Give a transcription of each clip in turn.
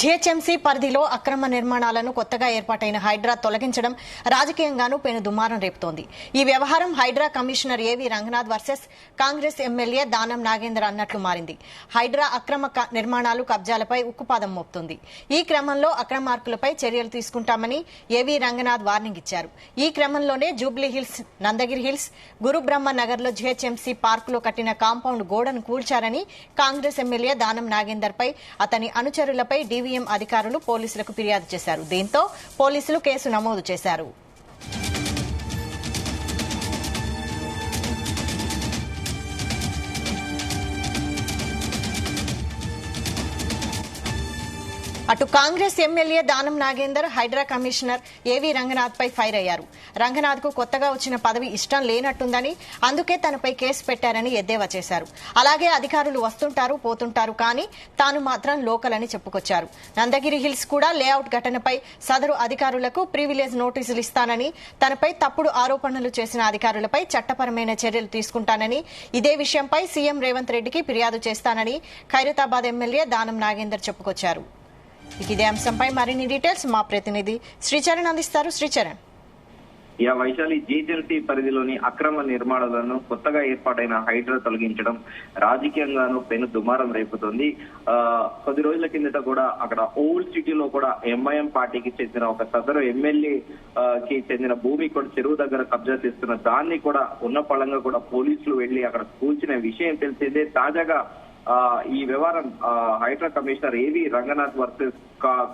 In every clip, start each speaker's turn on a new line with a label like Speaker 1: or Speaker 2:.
Speaker 1: GHMC పరిధిలో అక్రమ నిర్మాణాలను కొత్తగా ఏర్పాటైన హైడ్రా తొలగించడం రాజకీయంగానూ పెను దుమారం రేపుతోంది. ఈ వ్యవహారం హైడ్రా కమిషనర్ ఏవీ రంగనాథ్ వర్సెస్ కాంగ్రెస్ ఎమ్మెల్యే దానం నాగేందర్ అన్నట్లు మారింది. హైడ్రా అక్రమ నిర్మాణాలు కబ్జాలపై ఉక్కుపాదం మోపుతోంది. ఈ క్రమంలో అక్రమార్కులపై చర్యలు తీసుకుంటామని ఏవీ రంగనాథ్ వార్నింగ్ ఇచ్చారు. ఈ క్రమంలోనే జూబ్లీహిల్స్, నందగిరి హిల్స్, గురుబ్రహ్మ నగర్ లో జీహెచ్ఎంసీ పార్కులో కట్టిన కాంపౌండ్ గోడను కూల్చారని కాంగ్రెస్ ఎమ్మెల్యే దానం నాగేందర్ పై అతని అనుచరులపై డివిఎం అధికారులు పోలీసులకు ఫిర్యాదు చేశారు. దీంతో పోలీసులు కేసు నమోదు చేశారు. అటు కాంగ్రెస్ ఎమ్మెల్యే దానం నాగేందర్ హైడ్రా కమిషనర్ ఏవీ రంగనాథ్ పై ఫైర్ అయ్యారు. రంగనాథ్ కు కొత్తగా వచ్చిన పదవి ఇష్టం లేనట్టుందని, అందుకే తనపై కేసు పెట్టారని ఎద్దేవా చేశారు. అలాగే అధికారులు వస్తుంటారు, పోతుంటారు, కానీ తాను మాత్రం లోకల్ అని చెప్పుకొచ్చారు. నందగిరి హిల్స్ కూడా లేఅవుట్ ఘటనపై సదరు అధికారులకు ప్రివిలేజ్ నోటీసులు ఇస్తానని, తనపై తప్పుడు ఆరోపణలు చేసిన అధికారులపై చట్టపరమైన చర్యలు తీసుకుంటానని, ఇదే విషయంపై సీఎం రేవంత్ రెడ్డికి ఫిర్యాదు చేస్తానని ఖైరతాబాద్ ఎమ్మెల్యే దానం నాగేందర్ చెప్పుకొచ్చారు. ఇదే అంశంపై మరిన్ని డీటెయిల్స్ మా ప్రతినిధి శ్రీచరణ్ అందిస్తారు. శ్రీచరణ్.
Speaker 2: వైశాలి, జీహెచ్ఎంసీ పరిధిలోని అక్రమ నిర్మాణాలను కొత్తగా ఏర్పాటైన హైడ్రా తొలగించడం రాజకీయంగానూ పెను దుమారం రేపుతోంది. కొద్ది రోజుల కిందట కూడా అక్కడ ఓల్డ్ సిటీలో కూడా ఎంఐఎం పార్టీకి చెందిన ఒక సదరు ఎమ్మెల్యే కి చెందిన భూమి కూడా చెరువు దగ్గర కబ్జా చేస్తున్న దాన్ని కూడా ఉన్న పళంగా కూడా పోలీసులు వెళ్లి అక్కడ కూల్చిన విషయం తెలిసిందే. తాజాగా ఈ వ్యవహారం హైడ్రా కమిషనర్ ఏవీ రంగనాథ్ వర్సెస్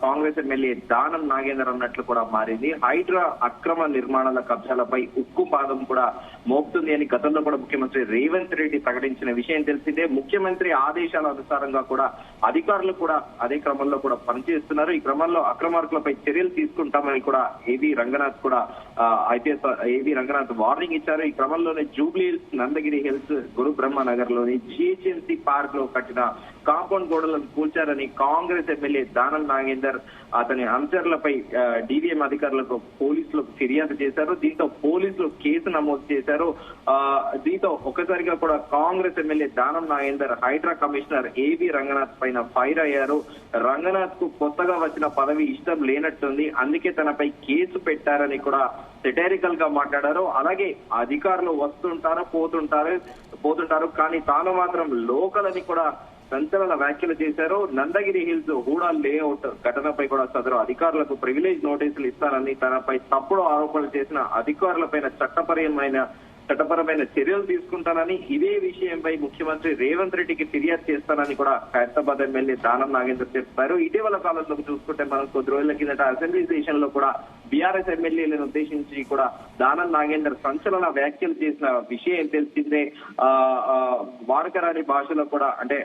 Speaker 2: కాంగ్రెస్ ఎమ్మెల్యే దానం నాగేందర్ అన్నట్లు కూడా మారింది. హైడ్రా అక్రమ నిర్మాణాల కబ్జాలపై ఉక్కు పాదం కూడా మోపుతుంది అని గతంలో కూడా ముఖ్యమంత్రి రేవంత్ రెడ్డి ప్రకటించిన విషయం తెలిసిందే. ముఖ్యమంత్రి ఆదేశాల అనుసారంగా కూడా అధికారులు కూడా అదే క్రమంలో కూడా పనిచేస్తున్నారు. ఈ క్రమంలో అక్రమార్కులపై చర్యలు తీసుకుంటామని కూడా ఏవీ రంగనాథ్ కూడా ఏవీ రంగనాథ్ వార్నింగ్ ఇచ్చారు. ఈ క్రమంలోనే జూబ్లీ హిల్స్, నందగిరి హిల్స్, గురుబ్రహ్మ నగర్ లోని జీహెచ్ఎంసీ పార్క్ లో కట్టిన కాంపౌండ్ గోడలను కూల్చారని కాంగ్రెస్ ఎమ్మెల్యే దానం నాగేందర్ అతని అనుచరులపై డివిఎం అధికారులకు పోలీసులకు ఫిర్యాదు చేశారు. దీంతో పోలీసులు కేసు నమోదు చేశారు. దీంతో ఒక్కసారిగా కూడా కాంగ్రెస్ ఎమ్మెల్యే దానం నాగేందర్ హైడ్రా కమిషనర్ ఏవీ రంగనాథ్ పైన ఫైర్ అయ్యారు. రంగనాథ్ కు కొత్తగా వచ్చిన పదవి ఇష్టం లేనట్టుంది, అందుకే తనపై కేసు పెట్టారని కూడా సెటైరికల్ గా మాట్లాడారు. అలాగే అధికారులు వస్తుంటారు, పోతుంటారు, కానీ తాను మాత్రం లోకల్ అని కూడా సంచలన వ్యాఖ్యలు చేశారు. నందగిరి హిల్స్ హూడా లేఅవుట్ ఘటనపై కూడా సదరు అధికారులకు ప్రివిలేజ్ నోటీసులు ఇస్తానని, తనపై తప్పుడు ఆరోపణలు చేసిన అధికారులపైన చట్టపరమైన చర్యలు తీసుకుంటానని, ఇదే విషయంపై ముఖ్యమంత్రి రేవంత్ రెడ్డికి ఫిర్యాదు చేస్తానని కూడా ఖైరతాబాద్ ఎమ్మెల్యే దానం నాగేందర్ చెప్పారు. ఇటీవల కాలంలో చూసుకుంటే మనం కొద్ది రోజుల కిందట అసెంబ్లీ సెషన్ లో కూడా బీఆర్ఎస్ ఎమ్మెల్యేలను ఉద్దేశించి కూడా దానం నాగేందర్ సంచలన వ్యాఖ్యలు చేసిన విషయం తెలిసిందే. వాడకరాని భాషలో కూడా అంటే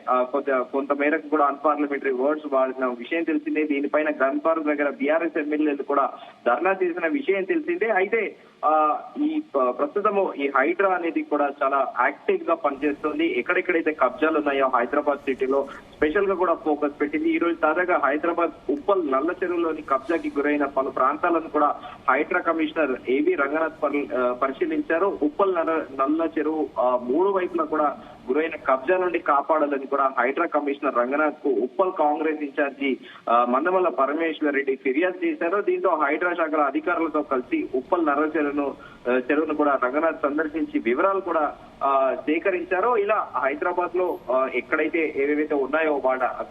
Speaker 2: కొంత మేరకు కూడా అన్పార్లమెంటరీ వర్డ్స్ వాడిన విషయం తెలిసిందే. దీనిపైన గన్పార్ దగ్గర బీఆర్ఎస్ ఎమ్మెల్యేలు కూడా ధర్నా చేసిన విషయం తెలిసిందే. అయితే ఈ ప్రస్తుతము ఈ హైడ్రా అనేది కూడా చాలా యాక్టివ్ గా పనిచేస్తుంది. ఎక్కడెక్కడైతే కబ్జాలు ఉన్నాయో హైదరాబాద్ సిటీలో స్పెషల్ గా కూడా ఫోకస్ పెట్టింది. ఈ రోజు తాజాగా హైదరాబాద్ ఉప్పల్ నల్ల చెరువులోని కబ్జాకి గురైన పలు ప్రాంతాలను కూడా హైడ్రా కమిషనర్ ఏవీ రంగనాథ్ పరిశీలించారు. ఉప్పల్ నల్ల చెరువు మూడు వైపులా కూడా గురైన కబ్జా నుండి కాపాడాలని కూడా హైడ్రా కమిషనర్ రంగనాథ్ కు ఉప్పల్ కాంగ్రెస్ ఇన్ఛార్జి మందమల్ల పరమేశ్వర్ రెడ్డి ఫిర్యాదు చేశారు. దీంతో హైడ్రా శాఖల అధికారులతో కలిసి ఉప్పల్ నల్ల చెరువును కూడా రంగనాథ్ సందర్శించి వివరాలు కూడా సేకరించారు. ఇలా హైదరాబాద్ లో ఎక్కడైతే ఏవేవైతే ఉన్నాయో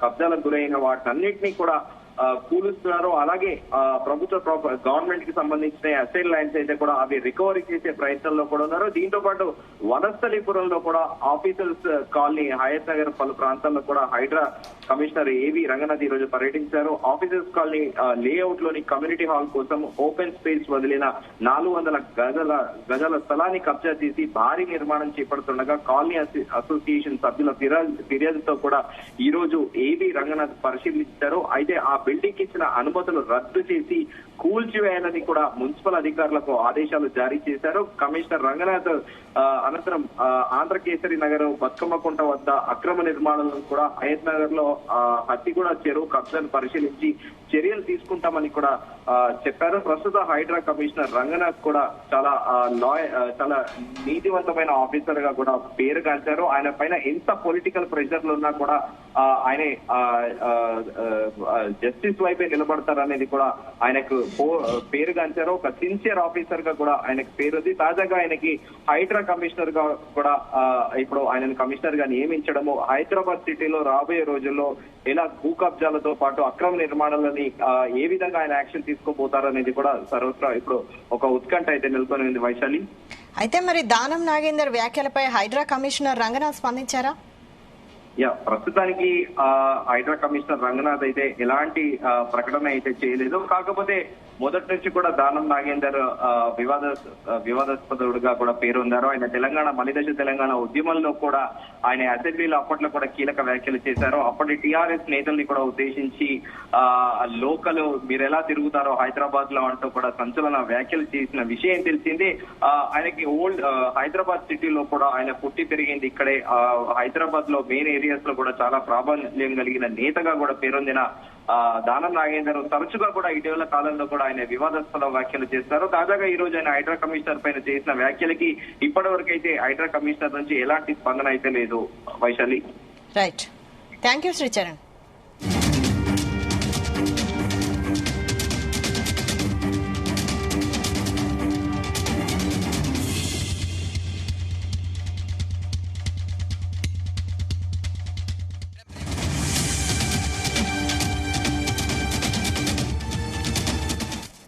Speaker 2: కబ్జాలకు గురైన వాటినన్నింటినీ కూడా కూలుస్తున్నారు. అలాగే ప్రభుత్వ గవర్నమెంట్ కి సంబంధించిన అసైన్ ల్యాండ్స్ అయితే కూడా అవి రికవరీ చేసే ప్రయత్నంలో కూడా ఉన్నారు. దీంతో పాటు వనస్థలీపురంలో కూడా ఆఫీసర్స్ కాలనీ, హయత్ నగర్ పలు ప్రాంతాల్లో కూడా హైడ్రా కమిషనర్ ఏవీ రంగనాథ్ ఈ రోజు పర్యటించారు. ఆఫీసర్స్ కాలనీ లేఅవుట్ లోని కమ్యూనిటీ హాల్ కోసం ఓపెన్ స్పేస్ వదిలిన 400 గజాల స్థలాన్ని కబ్జా చేసి భారీ నిర్మాణం చేపడుతుండగా కాలనీ అసోసియేషన్ సభ్యుల ఫిర్యాదుతో కూడా ఈ రోజు ఏవీ రంగనాథ్ పరిశీలించారు. అయితే ఆ బిల్డింగ్ ఇచ్చిన అనుమతులు రద్దు చేసి కూల్చివేయాలని కూడా మున్సిపల్ అధికారులకు ఆదేశాలు జారీ చేశారు. కమిషనర్ రంగనాథ్ అనంతరం ఆంధ్రకేసరి నగర్, బతుకమ్మకుంట వద్ద అక్రమ నిర్మాణాలను కూడా హయత్ నగర్ లో హత్తిగూడ చెరువు కబ్జాను పరిశీలించి చర్యలు తీసుకుంటామని కూడా చెప్పారు. ప్రస్తుత హైడ్రా కమిషనర్ రంగనాథ్ కూడా చాలా చాలా నీతివంతమైన ఆఫీసర్ గా కూడా పేరుగాంచారు. ఆయన పైన ఎంత పొలిటికల్ ప్రెషర్లు ఉన్నా కూడా ఆయనే జస్టిస్ వైపే నిలబడతారనేది కూడా ఆయనకు పేరుగాంచారు. ఒక సిన్సియర్ ఆఫీసర్ గా కూడా ఆయనకు పేరుంది. తాజాగా ఆయనకి హైడ్రా కమిషనర్ గా కూడా ఇప్పుడు ఆయనను కమిషనర్ గా నియమించడము హైదరాబాద్ సిటీలో రాబోయే రోజుల్లో ఎలా భూ కబ్జాలతో పాటు అక్రమ నిర్మాణాలని ఏ విధంగా ఆయన యాక్షన్ తీసుకోబోతారనేది కూడా సర్వత్రా ఇప్పుడు ఒక ఉత్కంఠ అయితే నెలకొని ఉంది. వైశాలి,
Speaker 1: అయితే మరి దానం నాగేందర్ వ్యాఖ్యలపై హైడ్రా కమిషనర్ రంగనాథ్ స్పందించారా?
Speaker 2: ప్రస్తుతానికి హైడ్రా కమిషనర్ రంగనాథ్ అయితే ఎలాంటి ప్రకటన అయితే చేయలేదు. కాకపోతే మొదటి నుంచి కూడా దానం నాగేందర్ వివాదాస్పదుడుగా కూడా పేరొందారు. ఆయన తెలంగాణ మలిదశ తెలంగాణ ఉద్యమంలో కూడా ఆయన అసెంబ్లీలో అప్పట్లో కూడా కీలక వ్యాఖ్యలు చేశారు. అప్పటి టీఆర్ఎస్ నేతల్ని కూడా ఉద్దేశించి లోకల్ మీరు ఎలా తిరుగుతారో హైదరాబాద్ లో అంటూ కూడా సంచలన వ్యాఖ్యలు చేసిన విషయం తెలిసింది. ఆయనకి ఓల్డ్ హైదరాబాద్ సిటీలో కూడా ఆయన పుట్టి పెరిగింది ఇక్కడే. హైదరాబాద్ లో మెయిన్ ఏరియాస్ లో కూడా చాలా ప్రాబల్యం కలిగిన నేతగా కూడా పేరొందిన దానం నాగేందర్ తరచుగా కూడా ఇటీవల కాలంలో కూడా ఆయన వివాదాస్పద వ్యాఖ్యలు చేస్తారు. తాజాగా ఈ రోజు ఆయన హైడ్రా కమిషనర్ పైన చేసిన వ్యాఖ్యలకి ఇప్పటి వరకు అయితే హైడ్రా కమిషనర్ నుంచి ఎలాంటి స్పందన అయితే లేదు. Vaishali,
Speaker 1: right, thank you Sricharan.